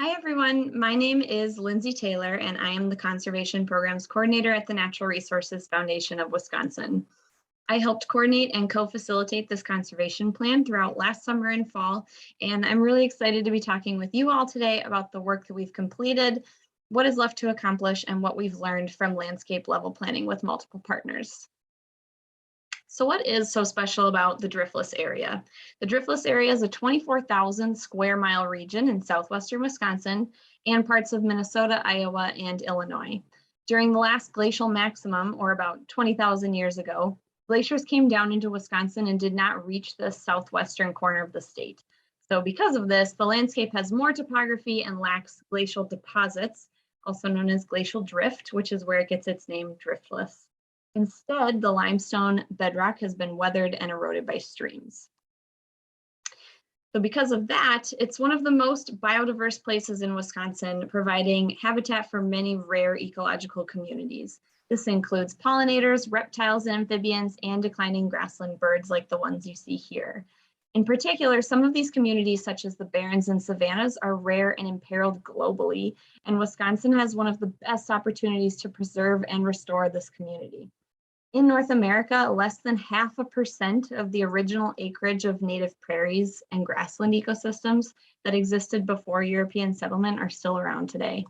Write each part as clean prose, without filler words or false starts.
Hi everyone, my name is Lindsay Taylor and I am the Conservation Programs Coordinator at the Natural Resources Foundation of Wisconsin. I helped coordinate and co-facilitate this conservation plan throughout last summer and fall, and I'm really excited to be talking with you all today about the work that we've completed, what is left to accomplish, and what we've learned from landscape level planning with multiple partners. So what is so special about the Driftless area? The Driftless area is a 24,000 square mile region in southwestern Wisconsin and parts of Minnesota, Iowa, and Illinois. During the last glacial maximum, or about 20,000 years ago, glaciers came down into Wisconsin and did not reach the southwestern corner of the state. So because of this, the landscape has more topography and lacks glacial deposits, also known as glacial drift, which is where it gets its name, driftless. Instead, the limestone bedrock has been weathered and eroded by streams. So because of that, it's one of the most biodiverse places in Wisconsin, providing habitat for many rare ecological communities. This includes pollinators, reptiles and amphibians, and declining grassland birds like the ones you see here. In particular, some of these communities, such as the barrens and savannas, are rare and imperiled globally, and Wisconsin has one of the best opportunities to preserve and restore this community. In North America, less than 0.5% of the original acreage of native prairies and grassland ecosystems that existed before European settlement are still around today.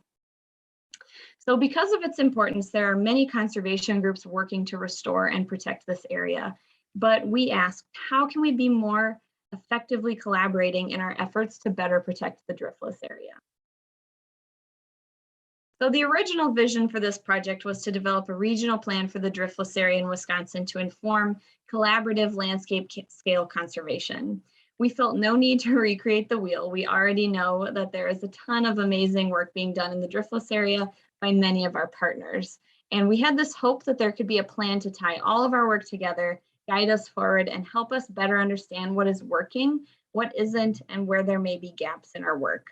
So because of its importance, there are many conservation groups working to restore and protect this area. But we asked, how can we be more effectively collaborating in our efforts to better protect the driftless area? So the original vision for this project was to develop a regional plan for the driftless area in Wisconsin to inform collaborative landscape scale conservation. We felt no need to recreate the wheel. We already know that there is a ton of amazing work being done in the driftless area by many of our partners. And we had this hope that there could be a plan to tie all of our work together, guide us forward, and help us better understand what is working, what isn't, and where there may be gaps in our work.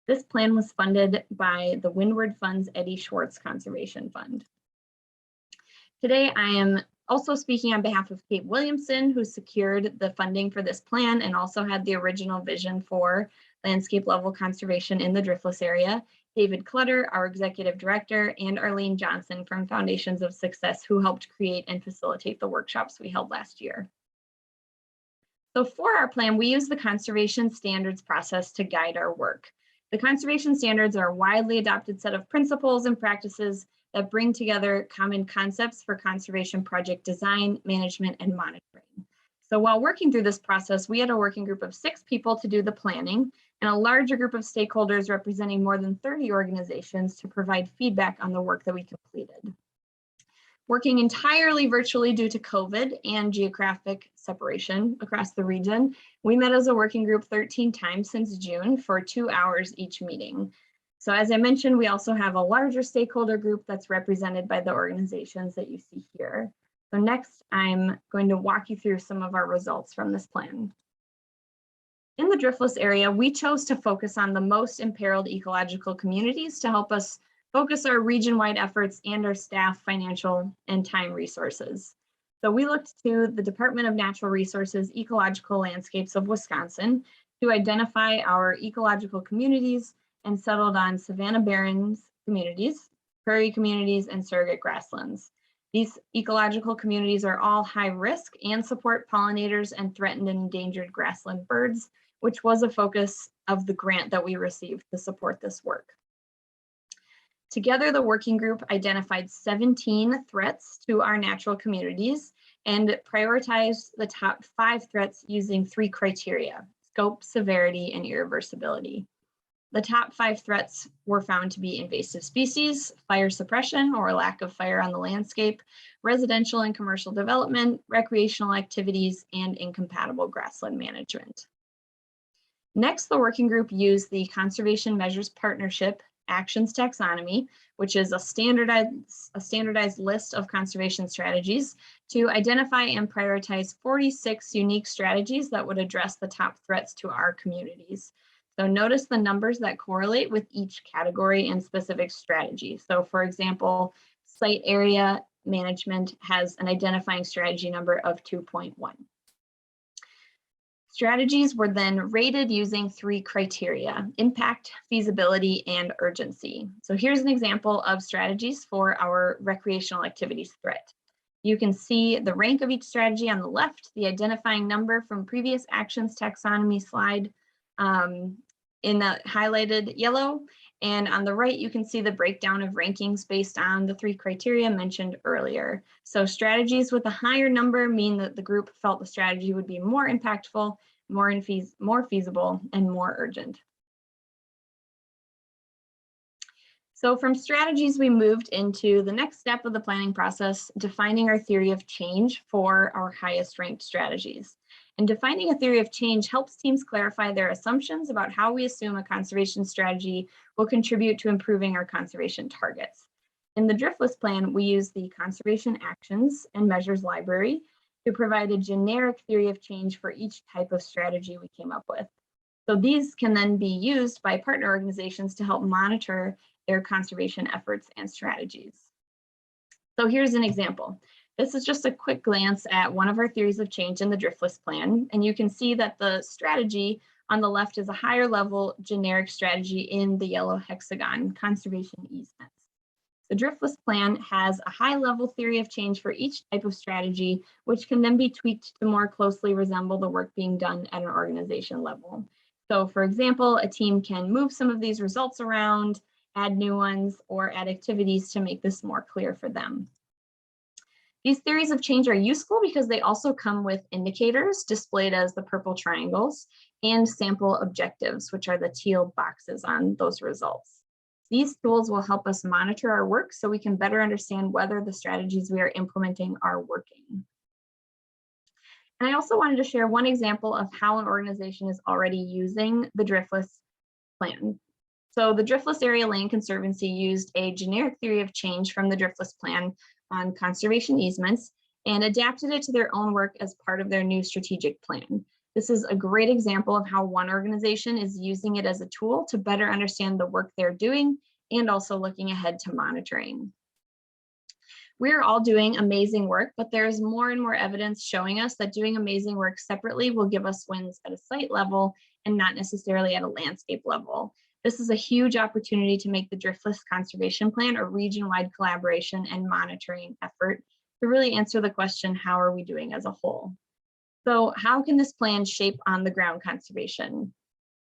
This plan was funded by the Windward Fund's Eddie Schwartz Conservation Fund. Today, I am also speaking on behalf of Kate Williamson, who secured the funding for this plan and also had the original vision for landscape level conservation in the driftless area, David Clutter, our executive director, and Arlene Johnson from Foundations of Success, who helped create and facilitate the workshops we held last year. So for our plan, we use the conservation standards process to guide our work. The conservation standards are a widely adopted set of principles and practices that bring together common concepts for conservation project design, management, and monitoring. So while working through this process, we had a working group of 6 people to do the planning and a larger group of stakeholders representing more than 30 organizations to provide feedback on the work that we completed. Working entirely virtually due to COVID and geographic separation across the region, we met as a working group 13 times since June for 2 hours each meeting. So as I mentioned, we also have a larger stakeholder group that's represented by the organizations that you see here. So next, I'm going to walk you through some of our results from this plan. In the driftless area, we chose to focus on the most imperiled ecological communities to help us focus our region-wide efforts and our staff, financial, and time resources. So we looked to the Department of Natural Resources Ecological Landscapes of Wisconsin to identify our ecological communities and settled on savanna barrens communities, prairie communities, and surrogate grasslands. These ecological communities are all high risk and support pollinators and threatened and endangered grassland birds, which was a focus of the grant that we received to support this work. Together, the working group identified 17 threats to our natural communities and prioritized the top 5 threats using 3 criteria: scope, severity, and irreversibility. The top 5 threats were found to be invasive species, fire suppression or lack of fire on the landscape, residential and commercial development, recreational activities, and incompatible grassland management. Next, the working group used the Conservation Measures Partnership Actions Taxonomy, which is a standardized list of conservation strategies, to identify and prioritize 46 unique strategies that would address the top threats to our communities. So notice the numbers that correlate with each category and specific strategy. So for example, site area management has an identifying strategy number of 2.1. Strategies were then rated using 3 criteria: impact, feasibility, and urgency. So here's an example of strategies for our recreational activities threat. You can see the rank of each strategy on the left, the identifying number from previous actions taxonomy slide in the highlighted yellow. And on the right, you can see the breakdown of rankings based on the 3 criteria mentioned earlier. So strategies with a higher number mean that the group felt the strategy would be more impactful, more feasible, and more urgent. So from strategies, we moved into the next step of the planning process, defining our theory of change for our highest ranked strategies. And defining a theory of change helps teams clarify their assumptions about how we assume a conservation strategy will contribute to improving our conservation targets. In the Driftless Plan, we use the Conservation Actions and Measures Library to provide a generic theory of change for each type of strategy we came up with. So these can then be used by partner organizations to help monitor their conservation efforts and strategies. So here's an example. This is just a quick glance at one of our theories of change in the Driftless Plan, and you can see that the strategy on the left is a higher level generic strategy in the yellow hexagon, conservation easements. The Driftless Plan has a high level theory of change for each type of strategy, which can then be tweaked to more closely resemble the work being done at an organization level. So for example, a team can move some of these results around, add new ones, or add activities to make this more clear for them. These theories of change are useful because they also come with indicators displayed as the purple triangles and sample objectives, which are the teal boxes on those results. These tools will help us monitor our work so we can better understand whether the strategies we are implementing are working. And I also wanted to share one example of how an organization is already using the Driftless Plan. So the Driftless Area Land Conservancy used a generic theory of change from the Driftless Plan on conservation easements and adapted it to their own work as part of their new strategic plan. This is a great example of how one organization is using it as a tool to better understand the work they're doing and also looking ahead to monitoring. We're all doing amazing work, but there's more and more evidence showing us that doing amazing work separately will give us wins at a site level and not necessarily at a landscape level. This is a huge opportunity to make the Driftless Conservation Plan a region-wide collaboration and monitoring effort to really answer the question, how are we doing as a whole? So how can this plan shape on the ground conservation?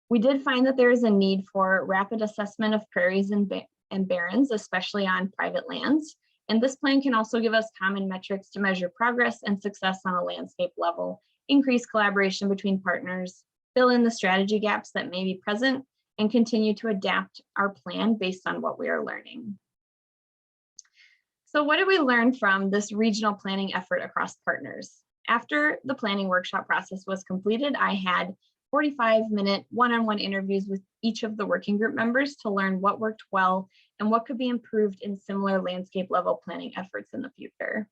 We did find that there is a need for rapid assessment of prairies and barrens, especially on private lands. And this plan can also give us common metrics to measure progress and success on a landscape level, increase collaboration between partners, fill in the strategy gaps that may be present, and continue to adapt our plan based on what we are learning. So what did we learn from this regional planning effort across partners? After the planning workshop process was completed, I had 45-minute one-on-one interviews with each of the working group members to learn what worked well and what could be improved in similar landscape level planning efforts in the future.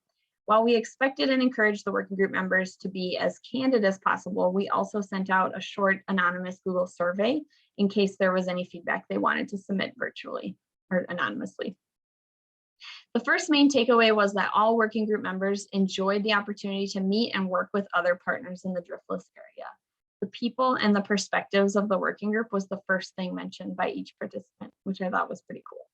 While we expected and encouraged the working group members to be as candid as possible, we also sent out a short anonymous Google survey in case there was any feedback they wanted to submit virtually or anonymously. The first main takeaway was that all working group members enjoyed the opportunity to meet and work with other partners in the Driftless area. The people and the perspectives of the working group was the first thing mentioned by each participant, which I thought was pretty cool.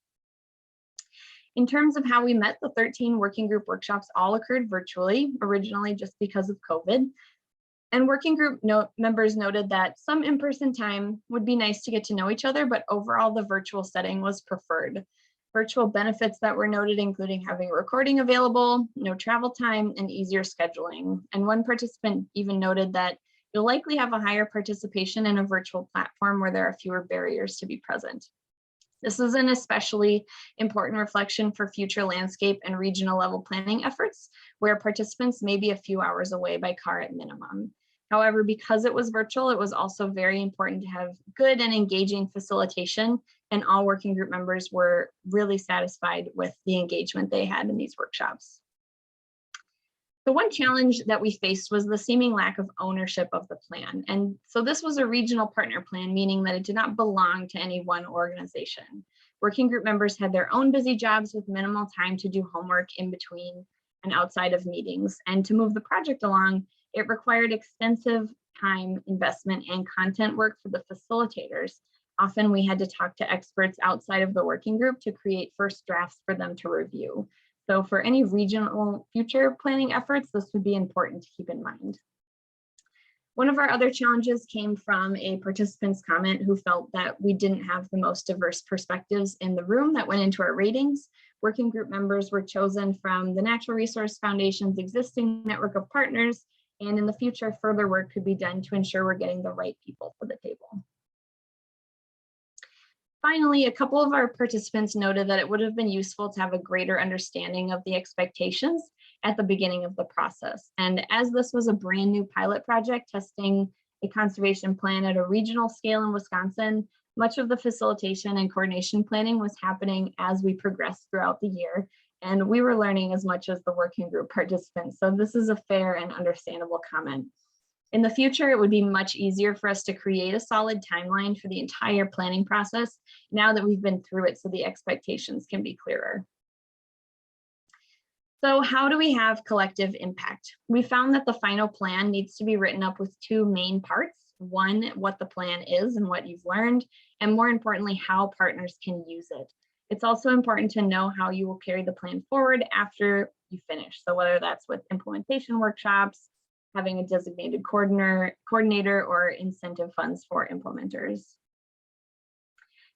In terms of how we met, the 13 working group workshops all occurred virtually, originally just because of COVID. And working group members noted that some in-person time would be nice to get to know each other, but overall the virtual setting was preferred. Virtual benefits that were noted including having a recording available, no travel time, and easier scheduling. And one participant even noted that you'll likely have a higher participation in a virtual platform where there are fewer barriers to be present. This is an especially important reflection for future landscape and regional level planning efforts, where participants may be a few hours away by car at minimum. However, because it was virtual, it was also very important to have good and engaging facilitation, and all working group members were really satisfied with the engagement they had in these workshops. The one challenge that we faced was the seeming lack of ownership of the plan. And so this was a regional partner plan, meaning that it did not belong to any one organization. Working group members had their own busy jobs with minimal time to do homework in between and outside of meetings. And to move the project along, it required extensive time, investment, and content work for the facilitators. Often we had to talk to experts outside of the working group to create first drafts for them to review. So for any regional future planning efforts, this would be important to keep in mind. One of our other challenges came from a participant's comment who felt that we didn't have the most diverse perspectives in the room that went into our ratings. Working group members were chosen from the Natural Resource Foundation's existing network of partners, and in the future, further work could be done to ensure we're getting the right people to the table. Finally, a couple of our participants noted that it would have been useful to have a greater understanding of the expectations at the beginning of the process. And as this was a brand new pilot project testing a conservation plan at a regional scale in Wisconsin, much of the facilitation and coordination planning was happening as we progressed throughout the year. And we were learning as much as the working group participants. So this is a fair and understandable comment. In the future, it would be much easier for us to create a solid timeline for the entire planning process now that we've been through it, so the expectations can be clearer. So how do we have collective impact? We found that the final plan needs to be written up with two main parts. One, what the plan is and what you've learned, and more importantly, how partners can use it. It's also important to know how you will carry the plan forward after you finish. So whether that's with implementation workshops, having a designated coordinator, or incentive funds for implementers.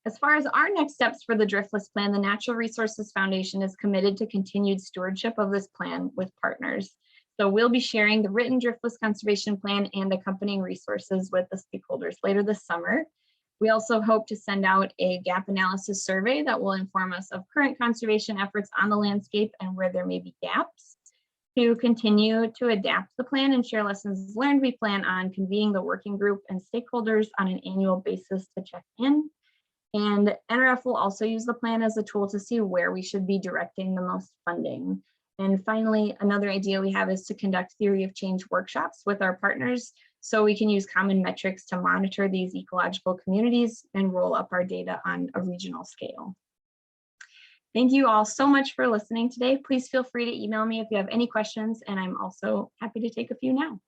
As far as our next steps for the Driftless Plan, the Natural Resources Foundation is committed to continued stewardship of this plan with partners. So we'll be sharing the written Driftless Conservation Plan and accompanying resources with the stakeholders later this summer. We also hope to send out a gap analysis survey that will inform us of current conservation efforts on the landscape and where there may be gaps. To continue to adapt the plan and share lessons learned, we plan on convening the working group and stakeholders on an annual basis to check in. And NRF will also use the plan as a tool to see where we should be directing the most funding. And finally, another idea we have is to conduct theory of change workshops with our partners so we can use common metrics to monitor these ecological communities and roll up our data on a regional scale. Thank you all so much for listening today. Please feel free to email me if you have any questions, and I'm also happy to take a few now.